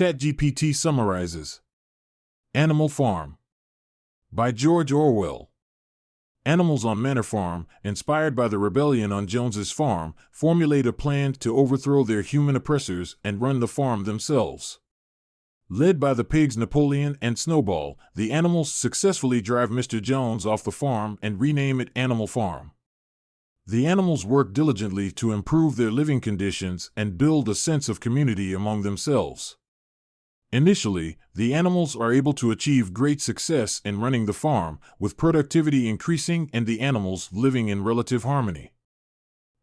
ChatGPT summarizes. Animal Farm by George Orwell. Animals on Manor Farm, inspired by the rebellion on Jones's farm, formulate a plan to overthrow their human oppressors and run the farm themselves. Led by the pigs Napoleon and Snowball, the animals successfully drive Mr. Jones off the farm and rename it Animal Farm. The animals work diligently to improve their living conditions and build a sense of community among themselves. Initially, the animals are able to achieve great success in running the farm, with productivity increasing and the animals living in relative harmony.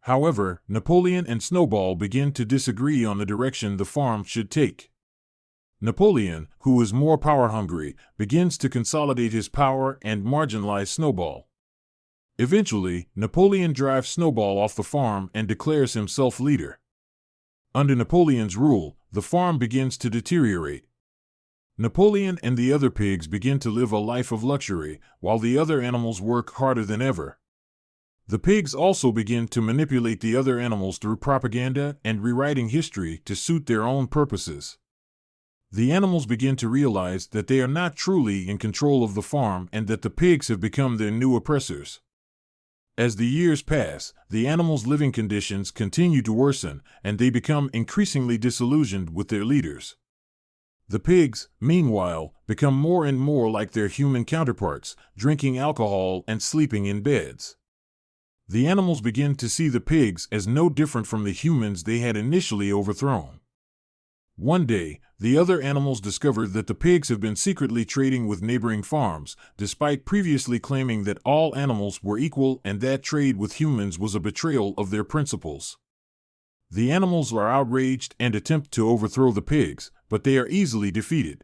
However, Napoleon and Snowball begin to disagree on the direction the farm should take. Napoleon, who is more power-hungry, begins to consolidate his power and marginalize Snowball. Eventually, Napoleon drives Snowball off the farm and declares himself leader. Under Napoleon's rule, the farm begins to deteriorate. Napoleon and the other pigs begin to live a life of luxury, while the other animals work harder than ever. The pigs also begin to manipulate the other animals through propaganda and rewriting history to suit their own purposes. The animals begin to realize that they are not truly in control of the farm and that the pigs have become their new oppressors. As the years pass, the animals' living conditions continue to worsen, and they become increasingly disillusioned with their leaders. The pigs, meanwhile, become more and more like their human counterparts, drinking alcohol and sleeping in beds. The animals begin to see the pigs as no different from the humans they had initially overthrown. One day, the other animals discover that the pigs have been secretly trading with neighboring farms, despite previously claiming that all animals were equal and that trade with humans was a betrayal of their principles. The animals are outraged and attempt to overthrow the pigs, but they are easily defeated.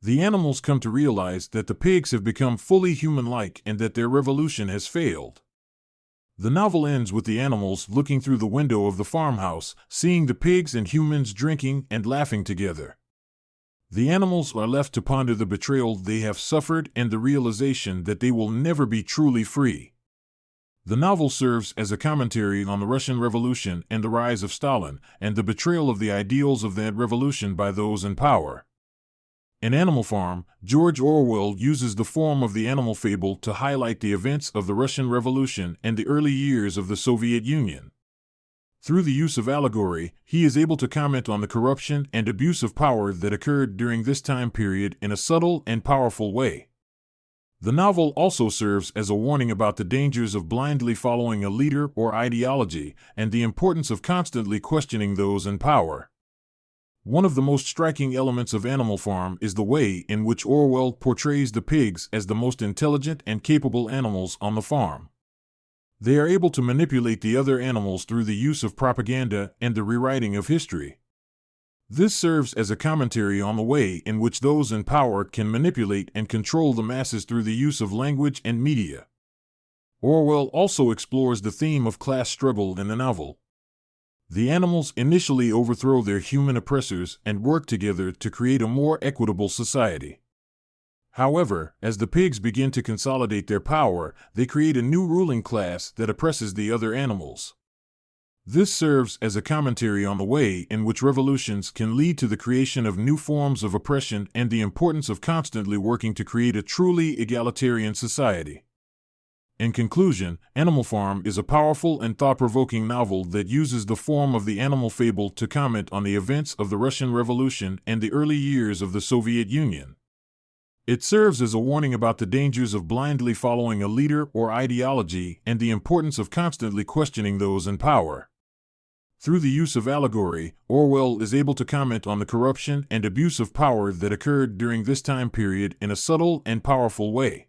The animals come to realize that the pigs have become fully human-like and that their revolution has failed. The novel ends with the animals looking through the window of the farmhouse, seeing the pigs and humans drinking and laughing together. The animals are left to ponder the betrayal they have suffered and the realization that they will never be truly free. The novel serves as a commentary on the Russian Revolution and the rise of Stalin, and the betrayal of the ideals of that revolution by those in power. In Animal Farm, George Orwell uses the form of the animal fable to highlight the events of the Russian Revolution and the early years of the Soviet Union. Through the use of allegory, he is able to comment on the corruption and abuse of power that occurred during this time period in a subtle and powerful way. The novel also serves as a warning about the dangers of blindly following a leader or ideology and the importance of constantly questioning those in power. One of the most striking elements of Animal Farm is the way in which Orwell portrays the pigs as the most intelligent and capable animals on the farm. They are able to manipulate the other animals through the use of propaganda and the rewriting of history. This serves as a commentary on the way in which those in power can manipulate and control the masses through the use of language and media. Orwell also explores the theme of class struggle in the novel. The animals initially overthrow their human oppressors and work together to create a more equitable society. However, as the pigs begin to consolidate their power, they create a new ruling class that oppresses the other animals. This serves as a commentary on the way in which revolutions can lead to the creation of new forms of oppression and the importance of constantly working to create a truly egalitarian society. In conclusion, Animal Farm is a powerful and thought-provoking novel that uses the form of the animal fable to comment on the events of the Russian Revolution and the early years of the Soviet Union. It serves as a warning about the dangers of blindly following a leader or ideology and the importance of constantly questioning those in power. Through the use of allegory, Orwell is able to comment on the corruption and abuse of power that occurred during this time period in a subtle and powerful way.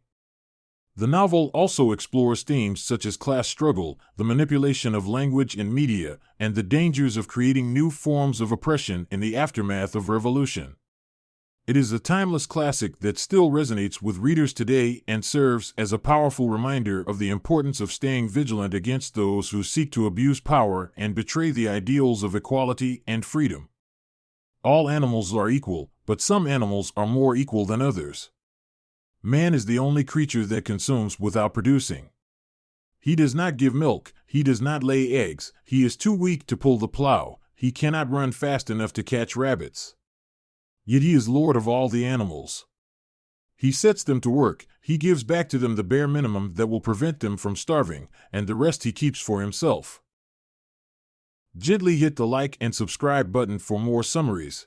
The novel also explores themes such as class struggle, the manipulation of language and media, and the dangers of creating new forms of oppression in the aftermath of revolution. It is a timeless classic that still resonates with readers today and serves as a powerful reminder of the importance of staying vigilant against those who seek to abuse power and betray the ideals of equality and freedom. All animals are equal, but some animals are more equal than others. Man is the only creature that consumes without producing. He does not give milk, he does not lay eggs, he is too weak to pull the plow, he cannot run fast enough to catch rabbits. Yet he is Lord of all the animals. He sets them to work, he gives back to them the bare minimum that will prevent them from starving, and the rest he keeps for himself. Gently hit the like and subscribe button for more summaries.